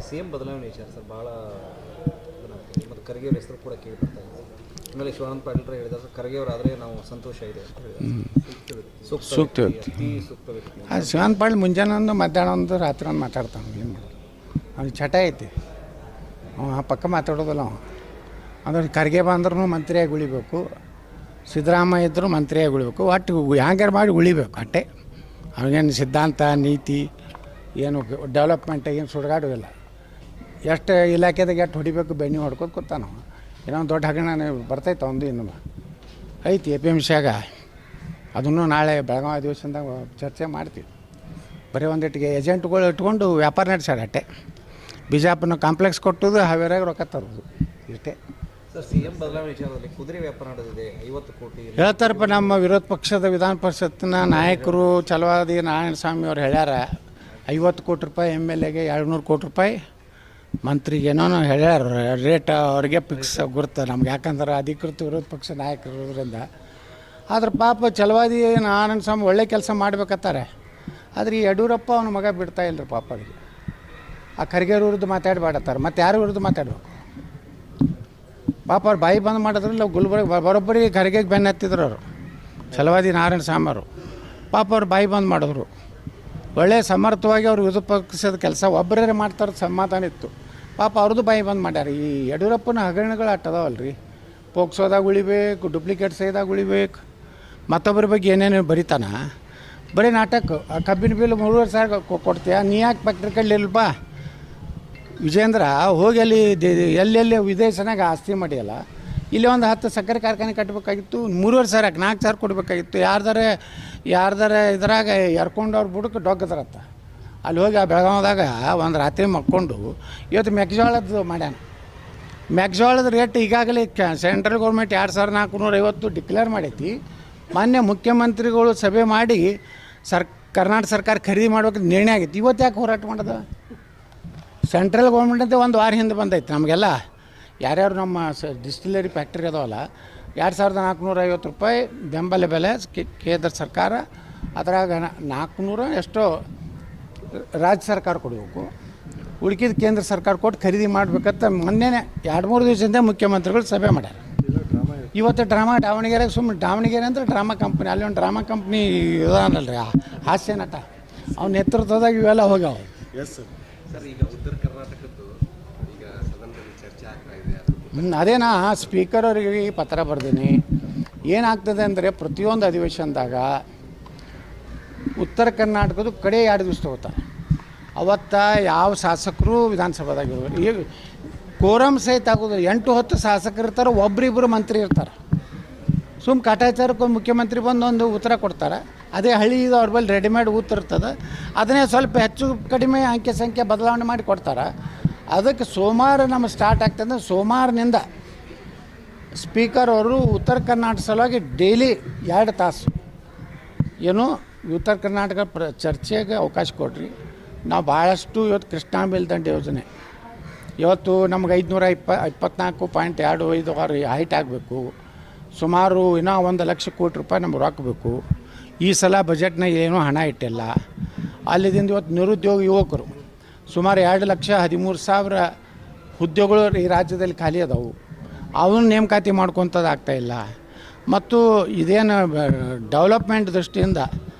CM ಬದಲಾವಣೆ ವಿಚಾರ sir ಭಾಳ ಮತ್ತು ಖರ್ಗೆ ಅವ್ರ ಹೆಸರು ಕೂಡ ಕೇಳಿ ಬರ್ತಾ ಇದೆ. ಆಮೇಲೆ ಶಿವಾನಂದ ಪಾಟೀಲ್ರು ಹೇಳಿದಾಗ ಖರ್ಗೆ ಅವರಾದರೆ ನಾವು ಸಂತೋಷ ಇದೆ ಅಂತ ಹೇಳಿದ್ದಾರೆ. ಸೂಕ್ತ ವ್ಯಕ್ತಿ ಅದು ಶಿವಾನಂದ ಪಾಟೀಲ್ ಮುಂಜಾನೆ ಒಂದು ಮಧ್ಯಾಹ್ನ ಒಂದು ರಾತ್ರಿ ಒಂದು ಮಾತಾಡ್ತಾನೆ. ಏನು ಮಾಡೋದು, ಅವ್ನಿಗೆ ಚಟ ಐತಿ, ಆ ಪಕ್ಕ ಮಾತಾಡೋದಿಲ್ಲ ಅವ. ಅಂದ್ರೆ ಖರ್ಗೆ ಬಂದ್ರೂ ಮಂತ್ರಿಯಾಗಿ ಉಳಿಬೇಕು, ಸಿದ್ದರಾಮಯ್ಯ ಇದ್ದರೂ ಮಂತ್ರಿಯಾಗಿ ಉಳಿಬೇಕು, ಒಟ್ಟು ಹ್ಯಾಂಗಾರು ಮಾಡಿ ಉಳಿಬೇಕು ಅಟ್ಟೆ. ಅವ್ನಿಗೇನು ಸಿದ್ಧಾಂತ ನೀತಿ ಏನು ಡೆವಲಪ್ಮೆಂಟ್ ಏನು ಸುಡುಗಾಡುವಿಲ್ಲ. ಎಷ್ಟು ಇಲಾಖೆದಾಗ ಎಷ್ಟು ಹೊಡಿಬೇಕು ಬೆಣ್ಣೆ ಹೊಡ್ಕೋತ ಕೂತಾನ. ಇನ್ನೊಂದು ದೊಡ್ಡ ಹಗರಣ ಬರ್ತೈತೆ ಒಂದು ಇನ್ನು ಐತಿ APMCಯಾಗ. ಅದನ್ನು ನಾಳೆ ಬೆಳಗಾವಿ ಅಧಿವೇಶನದಾಗ ಚರ್ಚೆ ಮಾಡ್ತೀವಿ. ಬರೀ ಒಂದಿಟ್ಟಿಗೆ ಏಜೆಂಟ್ಗಳು ಇಟ್ಕೊಂಡು ವ್ಯಾಪಾರ ನಡೆಸ್ಯಾರ ಅಟ್ಟೆ. ಬಿಜಾಪುರನ ಕಾಂಪ್ಲೆಕ್ಸ್ ಕೊಟ್ಟುದು ಹಾವೇರಾಗ ರೊಕ್ಕ ತರೋದು ಇಷ್ಟೇ. ಸರ್ CM ಬದಲಾವಣೆ ವಿಚಾರದಲ್ಲಿ ಕುದುರೆ ವ್ಯಾಪಾರ ನಡೆದಿದೆ 50 ಕೋಟಿ ಹೇಳ್ತಾರಪ್ಪ. ನಮ್ಮ ವಿರೋಧ ಪಕ್ಷದ ವಿಧಾನ ಪರಿಷತ್ತಿನ ನಾಯಕರು ಛಲವಾದಿ ನಾರಾಯಣಸ್ವಾಮಿ ಅವ್ರು ಹೇಳ್ಯಾರ 50 ಕೋಟಿ ರೂಪಾಯಿ MLAಗೆ 200 ಕೋಟಿ ರೂಪಾಯಿ ಮಂತ್ರಿಗೇನೋ ಹೇಳ್ಯಾರ ರೇಟ್. ಅವ್ರಿಗೆ ಫಿಕ್ಸ್ ಗುರುತ ನಮ್ಗೆ, ಯಾಕಂದ್ರೆ ಅಧಿಕೃತ ವಿರೋಧ ಪಕ್ಷ ನಾಯಕರಿರೋದ್ರಿಂದ. ಆದ್ರೆ ಪಾಪ ಛಲವಾದಿ ನಾರಾಯಣಸ್ವಾಮಿ ಒಳ್ಳೆ ಕೆಲಸ ಮಾಡ್ಬೇಕತ್ತಾರೆ. ಆದರೆ ಈ ಯಡಿಯೂರಪ್ಪ ಅವನ ಮಗ ಬಿಡ್ತಾ ಇಲ್ಲರಿ ಪಾಪ. ಅವರಿಗೆ ಆ ಖರ್ಗೆ ವಿರುದ್ಧ ಮಾತಾಡಬೇಡತ್ತಾರೆ, ಮತ್ತು ಯಾರ ವಿರುದ್ಧ ಮಾತಾಡಬೇಕು ಪಾಪ. ಅವ್ರು ಬಾಯಿ ಬಂದ್ ಮಾಡಿದ್ರಲ್ಲ ಗುಲ್ಬರ್ಗ ಬರೋಬ್ಬರಿ ಖರ್ಗೆಗೆ ಬೆನ್ನು ಹತ್ತಿದ್ರು ಅವರು ಛಲವಾದಿ ನಾರಾಯಣಸ್ವಾಮಿ ಅವರು. ಪಾಪ ಅವ್ರು ಬಾಯಿ ಬಂದ್ ಮಾಡಿದ್ರು. ಒಳ್ಳೆ ಸಮರ್ಥವಾಗಿ ಅವ್ರು ವಿರೋಧ ಪಕ್ಷದ ಕೆಲಸ ಒಬ್ಬರೇ ಮಾಡ್ತಾರೆ, ಸಮಾಧಾನ ಇತ್ತು. ಪಾಪ ಅವ್ರದ್ದು ಬಾಯಿ ಬಂದ್ ಮಾಡ್ಯಾರ. ಈ ಯಡಿಯೂರಪ್ಪನ ಹಗರಣಗಳು ಅಟ್ಟದವಲ್ರಿ. ಪೋಕ್ಸೋದಾಗ ಉಳಿಬೇಕು, ಡುಪ್ಲಿಕೇಟ್ ಸೈದಾಗ ಉಳಿಬೇಕು, ಮತ್ತೊಬ್ಬರ ಬಗ್ಗೆ ಏನೇನು ಬರಿತಾನ. ಬರೀ ನಾಟಕ. ಆ ಕಬ್ಬಿನ ಬಿಲ್ 3,500 ಕೊಡ್ತೀಯ, ನೀ ಯಾಕೆ ಫ್ಯಾಕ್ಟ್ರಿ ಕಡ್ಲಿಲ್ಲಪ್ಪ ವಿಜೇಂದ್ರ ಹೋಗಿ ಅಲ್ಲಿ ಎಲ್ಲೆಲ್ಲಿ ವಿದೇಶನಾಗ ಆಸ್ತಿ ಮಾಡಿಯಲ್ಲ. ಇಲ್ಲಿ ಒಂದು 10 ಸಕ್ಕರೆ ಕಾರ್ಖಾನೆ ಕಟ್ಟಬೇಕಾಗಿತ್ತು, 3,500 4,000 ಕೊಡಬೇಕಾಗಿತ್ತು. ಯಾರ್ದಾರ ಇದ್ರಾಗ ಎರ್ಕೊಂಡು ಅವ್ರು ಬುಡಕ್ಕೆ ಡೊಗ್ಗದ್ರತ್ತ. ಅಲ್ಲಿ ಹೋಗಿ ಆ ಬೆಳಗಾವದಾಗ ಒಂದು ರಾತ್ರಿ ಮಕ್ಕೊಂಡು ಇವತ್ತು ಮೆಕ್ಜೋಳದ್ದು ಮಾಡ್ಯಾನ. ಮೆಕ್ಜೋಳದ ರೇಟ್ ಈಗಾಗಲೇ ಸೆಂಟ್ರಲ್ ಗೌರ್ಮೆಂಟ್ 2,450 ಡಿಕ್ಲೇರ್ ಮಾಡೈತಿ. ಮಾನ್ಯ ಮುಖ್ಯಮಂತ್ರಿಗಳು ಸಭೆ ಮಾಡಿ ಕರ್ನಾಟಕ ಸರ್ಕಾರ ಖರೀದಿ ಮಾಡೋಕೆ ನಿರ್ಣಯ ಆಗೈತಿ. ಇವತ್ತು ಯಾಕೆ ಹೋರಾಟ ಮಾಡೋದು? ಸೆಂಟ್ರಲ್ ಗೌರ್ಮೆಂಟಿಂದ ಒಂದು ವಾರ ಹಿಂದೆ ಬಂದೈತೆ ನಮಗೆಲ್ಲ. ಯಾರ್ಯಾರು ನಮ್ಮ ಡಿಸ್ಟಿಲರಿ ಫ್ಯಾಕ್ಟ್ರಿ ಅದಾವಲ್ಲ 2,450 ರೂಪಾಯಿ ಬೆಂಬಲ ಬೆಲೆ ಕೇಂದ್ರ ಸರ್ಕಾರ, ಅದರಾಗ 400 ಎಷ್ಟೋ ರಾಜ್ಯ ಸರ್ಕಾರ ಕೊಡಬೇಕು, ಉಳ್ಕಿದ ಕೇಂದ್ರ ಸರ್ಕಾರ ಕೊಟ್ಟು ಖರೀದಿ ಮಾಡ್ಬೇಕಂತ ಮೊನ್ನೆ 2-3 ದಿವಸದಿಂದ ಮುಖ್ಯಮಂತ್ರಿಗಳು ಸಭೆ ಮಾಡ್ಯಾರ. ಇವತ್ತು ಡ್ರಾಮಾ ದಾವಣಗೆರೆಗೆ ಸುಮ್ಮನೆ ದಾವಣಗೆರೆ ಅಂದರೆ ಡ್ರಾಮಾ ಕಂಪ್ನಿ, ಅಲ್ಲಿ ಒಂದು ಡ್ರಾಮಾ ಕಂಪ್ನಿ ಇದಾನಲ್ರಿ ಹಾಸ್ಯ ನಟ, ಅವ್ನ ನೇತೃತ್ವದಾಗ ಇವೆಲ್ಲ ಹೋಗ್ಯಾವ. Yes sir. ಸರ್ ಈಗ ಉತ್ತರ ಕರ್ನಾಟಕದ್ದು ಈಗ ಸದನದಲ್ಲಿ ಚರ್ಚೆ ಆಗ್ತಾ ಇದೆ. ಅದೇನಾ ಸ್ಪೀಕರ್ ಅವರಿಗೆ ಪತ್ರ ಬರ್ದೀನಿ. ಏನಾಗ್ತದೆ ಅಂದರೆ ಪ್ರತಿಯೊಂದು ಅಧಿವೇಶನದಾಗ ಉತ್ತರ ಕರ್ನಾಟಕದ ಕಡೆ 2 ದಿವಸ ತಗೋತಾರೆ. ಅವತ್ತು ಯಾವ ಶಾಸಕರು ವಿಧಾನಸಭಾದಾಗ ಇರ್ಬೋದು. ಈಗ ಕೋರಮ್ ಸಹಿತ ಆಗೋದು 8-10 ಶಾಸಕರು ಇರ್ತಾರೆ, ಒಬ್ಬರಿಬ್ಬರು ಮಂತ್ರಿ ಇರ್ತಾರೆ. ಸುಮ್ಮ ಕಾಟಾಚಾರಕ್ಕೆ ಮುಖ್ಯಮಂತ್ರಿ ಬಂದು ಒಂದು ಉತ್ತರ ಕೊಡ್ತಾರೆ. ಅದೇ ಹಳ್ಳಿದು ಅವ್ರ ಬಳಿ ರೆಡಿಮೇಡ್ ಉತ್ತರ ಇರ್ತದೆ, ಅದನ್ನೇ ಸ್ವಲ್ಪ ಹೆಚ್ಚು ಕಡಿಮೆ ಅಂಕೆ ಸಂಖ್ಯೆ ಬದಲಾವಣೆ ಮಾಡಿ ಕೊಡ್ತಾರೆ. ಅದಕ್ಕೆ ಸೋಮವಾರ ನಮ್ಮ ಸ್ಟಾರ್ಟ್ ಆಗ್ತದೆ. ಸೋಮವಾರನಿಂದ ಸ್ಪೀಕರ್ ಅವರು ಉತ್ತರ ಕರ್ನಾಟಕ ಸಲುವಾಗಿ ಡೈಲಿ 2 ತಾಸು ಏನು ಉತ್ತರ ಕರ್ನಾಟಕ ಚರ್ಚೆಗೆ ಅವಕಾಶ ಕೊಡ್ರಿ. ನಾವು ಭಾಳಷ್ಟು ಇವತ್ತು ಕೃಷ್ಣಾ ಮೇಲ್ದಂಡೆ ಯೋಜನೆ ಇವತ್ತು ನಮ್ಗೆ 524.25 ಹೈಟ್ ಆಗಬೇಕು. ಸುಮಾರು ಇನ್ನೂ 1,00,000 ಕೋಟಿ ರೂಪಾಯಿ ನಮ್ಗೆ ರೊಕ್ಕಬೇಕು. ಈ ಸಲ ಬಜೆಟ್ನಾಗ ಏನೂ ಹಣ ಇಟ್ಟಿಲ್ಲ. ಅಲ್ಲಿದಿಂದ ಇವತ್ತು ನಿರುದ್ಯೋಗ ಯುವಕರು ಸುಮಾರು 2,13,000 ಹುದ್ದೆಗಳು ಈ ರಾಜ್ಯದಲ್ಲಿ ಖಾಲಿ ಅದಾವು. ಅವನ್ನ ನೇಮಕಾತಿ ಮಾಡ್ಕೊತದ್ದು ಆಗ್ತಾಯಿಲ್ಲ. ಮತ್ತು ಇದೇನು ಡೆವಲಪ್ಮೆಂಟ್ ದೃಷ್ಟಿಯಿಂದ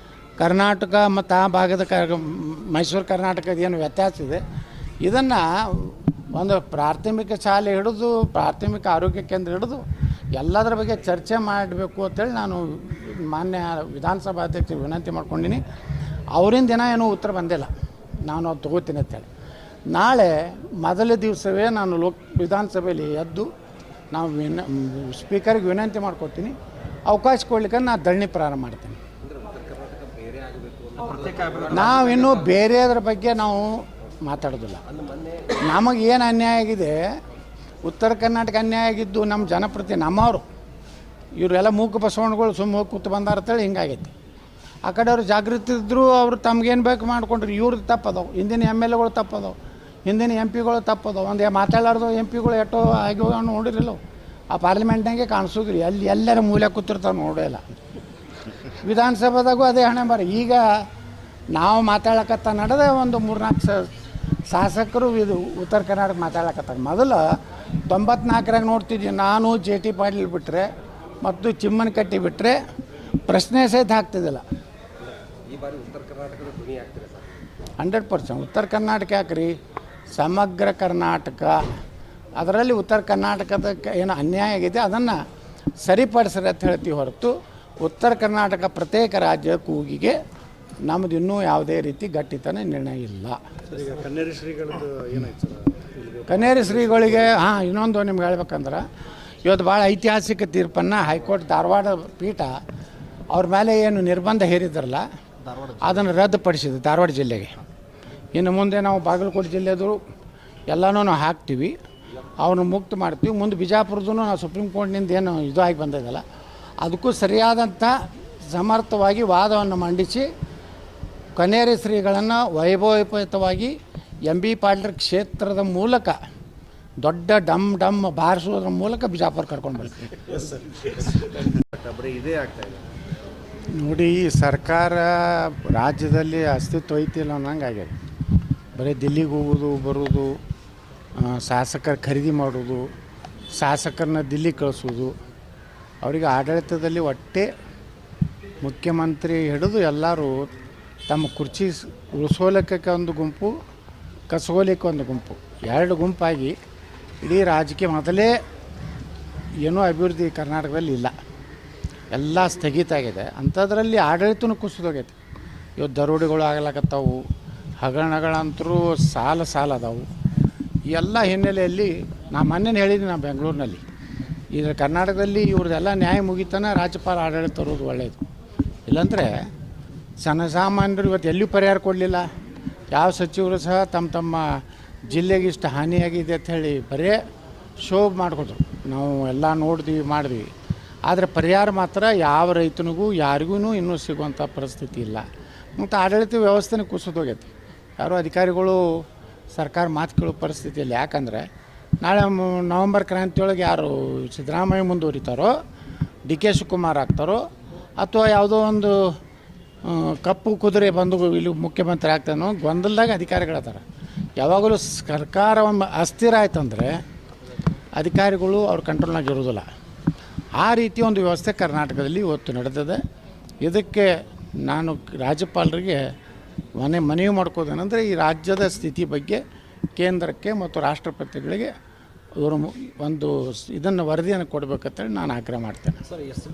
ಕರ್ನಾಟಕ ಮತ್ತು ಆ ಭಾಗದ ಮೈಸೂರು ಕರ್ನಾಟಕದ ಏನು ವ್ಯತ್ಯಾಸ ಇದೆ, ಇದನ್ನು ಒಂದು ಪ್ರಾಥಮಿಕ ಶಾಲೆ ಹಿಡಿದು ಪ್ರಾಥಮಿಕ ಆರೋಗ್ಯ ಕೇಂದ್ರ ಹಿಡಿದು ಎಲ್ಲದರ ಬಗ್ಗೆ ಚರ್ಚೆ ಮಾಡಬೇಕು ಅಂತೇಳಿ ನಾನು ಮಾನ್ಯ ವಿಧಾನಸಭಾ ಅಧ್ಯಕ್ಷರು ವಿನಂತಿ ಮಾಡ್ಕೊಂಡಿನಿ. ಅವರಿಂದ ಏನೂ ಉತ್ತರ ಬಂದಿಲ್ಲ. ನಾನು ಅದು ತೊಗೋತೀನಿ ಅಂತೇಳಿ ನಾಳೆ ಮೊದಲ ದಿವಸವೇ ನಾನು ವಿಧಾನಸಭೆಯಲ್ಲಿ ಎದ್ದು ನಾವು ಸ್ಪೀಕರ್ಗೆ ವಿನಂತಿ ಮಾಡ್ಕೊತೀನಿ. ಅವಕಾಶ ಕೊಡ್ಲಿಕ್ಕೆ ನಾನು ಧರಣಿ ಪ್ರಾರಂಭ ಮಾಡ್ತೀನಿ. ನಾವಿನ್ನೂ ಬೇರೆಯದ್ರ ಬಗ್ಗೆ ನಾವು ಮಾತಾಡೋದಿಲ್ಲ. ನಮಗೇನು ಅನ್ಯಾಯ ಆಗಿದೆ, ಉತ್ತರ ಕರ್ನಾಟಕ ಅನ್ಯಾಯ ಆಗಿದ್ದು ನಮ್ಮ ಜನಪ್ರತಿ ನಮ್ಮವರು ಇವರೆಲ್ಲ ಮೂಕ ಬಸವಣ್ಣಗಳು ಸುಮ್ಮ ಹೋಗಿ ಕೂತು ಬಂದಾರತ್ತೇಳಿ ಹಿಂಗಾಗೈತಿ. ಆ ಕಡೆ ಅವರು ಜಾಗೃತಿ ಇದ್ದರೂ ಅವರು ತಮ್ಗೇನು ಬೇಕು ಮಾಡ್ಕೊಂಡ್ರಿ. ಇವ್ರದ್ದು ತಪ್ಪದವು, ಹಿಂದಿನ MLAಗಳು ತಪ್ಪದವು, ಹಿಂದಿನ MP ಗಳು ತಪ್ಪದವು. ಒಂದು ಮಾತಾಡಲಾರ್ದು MP ಗಳು ಎಷ್ಟೋ ಆಗಿ ನೋಡಿರಲ್ಲ. ಆ ಪಾರ್ಲಿಮೆಂಟ್ನಾಗೆ ಕಾಣಿಸೋದ್ರಿ, ಎಲ್ಲರ ಮೂಲೆ ಕೂತಿರ್ತಾವೆ ನೋಡೋಲ್ಲ. ವಿಧಾನಸಭಾದಾಗೂ ಅದೇ ಹಣೆ ಬಾರ. ಈಗ ನಾವು ಮಾತಾಡಕತ್ತ ನಡೆದ ಒಂದು 3-4 ಶಾಸಕರು ಇದು ಉತ್ತರ ಕರ್ನಾಟಕ ಮಾತಾಡಕತ್ತಾರೆ. ಮೊದಲು 94ರಾಗ ನೋಡ್ತಿದ್ವಿ, ನಾನು ಜೆ ಟಿ ಪಾಟೀಲ್ ಬಿಟ್ಟರೆ ಮತ್ತು ಚಿಮ್ಮನಕಟ್ಟಿ ಬಿಟ್ಟರೆ ಪ್ರಶ್ನೆ ಸಹಿತ ಹಾಕ್ತಿದ್ದಿಲ್ಲ. ಈ ಬಾರಿ ಉತ್ತರ ಕರ್ನಾಟಕದ ಧ್ವನಿ ಆಗ್ತಿದೆ ಸರ್. 100%. ಉತ್ತರ ಕರ್ನಾಟಕ ಯಾಕ್ರಿ, ಸಮಗ್ರ ಕರ್ನಾಟಕ, ಅದರಲ್ಲಿ ಉತ್ತರ ಕರ್ನಾಟಕದ ಏನು ಅನ್ಯಾಯ ಆಗಿದೆ ಅದನ್ನು ಸರಿಪಡಿಸ್ರಿ ಅಂತ ಹೇಳ್ತೀವಿ ಹೊರತು ಉತ್ತರ ಕರ್ನಾಟಕ ಪ್ರತ್ಯೇಕ ರಾಜ್ಯ ಕೂಗಿಗೆ ನಮ್ಮದು ಇನ್ನೂ ಯಾವುದೇ ರೀತಿ ಗಟ್ಟಿತನ ನಿರ್ಣಯ ಇಲ್ಲ. ಈಗ ಕನ್ನೇರಿ ಶ್ರೀಗಳದ್ದು ಏನಾಯ್ತು ಸರ್? ಕನ್ನೇರಿ ಶ್ರೀಗಳಿಗೆ ಇನ್ನೊಂದು ನಿಮ್ಗೆ ಹೇಳ್ಬೇಕಂದ್ರೆ, ಇವತ್ತು ಭಾಳ ಐತಿಹಾಸಿಕ ತೀರ್ಪನ್ನು ಹೈಕೋರ್ಟ್ ಧಾರವಾಡ ಪೀಠ ಅವ್ರ ಮೇಲೆ ಏನು ನಿರ್ಬಂಧ ಹೇರಿದ್ರಲ್ಲ ಅದನ್ನು ರದ್ದುಪಡಿಸಿದೆ ಧಾರವಾಡ ಜಿಲ್ಲೆಗೆ. ಇನ್ನು ಮುಂದೆ ನಾವು ಬಾಗಲಕೋಟೆ ಜಿಲ್ಲೆದು ಎಲ್ಲನೂ ನಾವು ಹಾಕ್ತೀವಿ, ಅವನು ಮುಕ್ತ ಮಾಡ್ತೀವಿ. ಮುಂದೆ ಬಿಜಾಪುರದೂ ನಾವು ಸುಪ್ರೀಂ ಕೋರ್ಟ್ನಿಂದ ಏನು ಇದು ಆಗಿ ಬಂದಿದ್ದಲ್ಲ ಅದಕ್ಕೂ ಸರಿಯಾದಂಥ ಸಮರ್ಥವಾಗಿ ವಾದವನ್ನು ಮಂಡಿಸಿ ಕನ್ನೇರಿ ಶ್ರೀಗಳನ್ನು ವೈಭವೋಪೇತವಾಗಿ MB ಪಾಟೀಲ್ ಕ್ಷೇತ್ರದ ಮೂಲಕ ದೊಡ್ಡ ಡಮ್ ಬಾರಿಸೋದ್ರ ಮೂಲಕ ಬಿಜಾಪುರ ಕರ್ಕೊಂಡು ಬರ್ತೀವಿ. ಬರೀ ಇದೇ ಆಗ್ತಾ ಇದೆ ನೋಡಿ, ಈ ಸರ್ಕಾರ ರಾಜ್ಯದಲ್ಲಿ ಅಸ್ತಿತ್ವ ಐತಿಲ್ಲ ಅನ್ನಂಗೆ ಆಗ್ಯದ. ಬರೀ ದಿಲ್ಲಿಗೆ ಹೋಗೋದು ಬರೋದು, ಶಾಸಕರ ಖರೀದಿ ಮಾಡೋದು, ಶಾಸಕರನ್ನ ದಿಲ್ಲಿ ಕಳಿಸೋದು, ಅವರಿಗೆ ಆಡಳಿತದಲ್ಲಿ ಒಟ್ಟೆ ಮುಖ್ಯಮಂತ್ರಿ ಹಿಡಿದು ಎಲ್ಲರೂ ತಮ್ಮ ಕುರ್ಚಿ ಉಳಿಸೋಲಿಕ್ಕೆ ಒಂದು ಗುಂಪು, ಕಸ್ಕೋಲಿಕ್ಕೆ ಒಂದು ಗುಂಪು, ಎರಡು ಗುಂಪಾಗಿ ಇಡೀ ರಾಜಕೀಯ ಮೊದಲೇ ಏನೂ ಅಭಿವೃದ್ಧಿ ಕರ್ನಾಟಕದಲ್ಲಿ ಇಲ್ಲ, ಎಲ್ಲ ಸ್ಥಗಿತ ಆಗಿದೆ. ಅಂಥದ್ರಲ್ಲಿ ಆಡಳಿತನೂ ಕುಸಿದೋಗೈತೆ. ಇವತ್ತು ದರೋಡೆಗಳು ಆಗ್ಲಕತ್ತಾವು, ಹಗರಣಗಳಂತರೂ ಸಾಲ ಅದಾವು. ಈ ಎಲ್ಲ ಹಿನ್ನೆಲೆಯಲ್ಲಿ ನಾ ಮೊನ್ನೆ ಹೇಳಿದ್ದೀನಿ, ನಾನು ಬೆಂಗಳೂರಿನಲ್ಲಿ ಈಗ ಕರ್ನಾಟಕದಲ್ಲಿ ಇವ್ರದ್ದೆಲ್ಲ ನ್ಯಾಯ ಮುಗಿತಾನೆ ರಾಜ್ಯಪಾಲ ಆಡಳಿತ ತರೋದು ಒಳ್ಳೆಯದು. ಇಲ್ಲಾಂದರೆ ಜನಸಾಮಾನ್ಯರು ಇವತ್ತು ಎಲ್ಲಿಯೂ ಪರಿಹಾರ ಕೊಡಲಿಲ್ಲ. ಯಾವ ಸಚಿವರು ಸಹ ತಮ್ಮ ಜಿಲ್ಲೆಗೆ ಇಷ್ಟು ಹಾನಿಯಾಗಿದೆ ಅಂತ ಹೇಳಿ ಬರೀ ಶೋಭ್ ಮಾಡಿಕೊಟ್ರು. ನಾವು ಎಲ್ಲ ನೋಡಿದ್ವಿ ಮಾಡಿದ್ವಿ, ಆದರೆ ಪರಿಹಾರ ಮಾತ್ರ ಯಾವ ರೈತನಿಗೂ ಯಾರಿಗೂ ಇನ್ನೂ ಸಿಗುವಂಥ ಪರಿಸ್ಥಿತಿ ಇಲ್ಲ. ಮತ್ತು ಆಡಳಿತ ವ್ಯವಸ್ಥೆನೇ ಕುಸಿದೋಗೈತಿ. ಯಾರೋ ಅಧಿಕಾರಿಗಳು ಸರ್ಕಾರ ಮಾತು ಕೇಳೋ ಪರಿಸ್ಥಿತಿಯಲ್ಲಿ. ಯಾಕಂದರೆ ನಾಳೆ ನವಂಬರ್ ಕ್ರಾಂತಿಯೊಳಗೆ ಯಾರು ಸಿದ್ದರಾಮಯ್ಯ ಮುಂದುವರಿತಾರೋ, DK ಶಿವಕುಮಾರ್ ಆಗ್ತಾರೋ, ಅಥವಾ ಯಾವುದೋ ಒಂದು ಕಪ್ಪು ಕುದುರೆ ಬಂದು ಇಲ್ಲಿ ಮುಖ್ಯಮಂತ್ರಿ ಆಗ್ತಾನೋ ಗೊಂದಲದಾಗ ಅಧಿಕಾರಿಗಳದಾರೆ. ಯಾವಾಗಲೂ ಸರ್ಕಾರ ಅಸ್ಥಿರ ಆಯ್ತಂದರೆ ಅಧಿಕಾರಿಗಳು ಅವ್ರ ಕಂಟ್ರೋಲ್ನಾಗ ಇರೋದಿಲ್ಲ. ಆ ರೀತಿ ಒಂದು ವ್ಯವಸ್ಥೆ ಕರ್ನಾಟಕದಲ್ಲಿ ಇವತ್ತು ನಡೆದಿದೆ. ಇದಕ್ಕೆ ನಾನು ರಾಜ್ಯಪಾಲರಿಗೆ ಮನವಿ ಮಾಡ್ಕೋದೇನೆಂದರೆ, ಈ ರಾಜ್ಯದ ಸ್ಥಿತಿ ಬಗ್ಗೆ ಕೇಂದ್ರಕ್ಕೆ ಮತ್ತು ರಾಷ್ಟ್ರಪತಿಗಳಿಗೆ ಇವರು ಒಂದು ಇದನ್ನು ವರದಿಯನ್ನು ಕೊಡಬೇಕಂತೇಳಿ ನಾನು ಆಗ್ರಹ ಮಾಡ್ತೇನೆ. ಸರ್. SD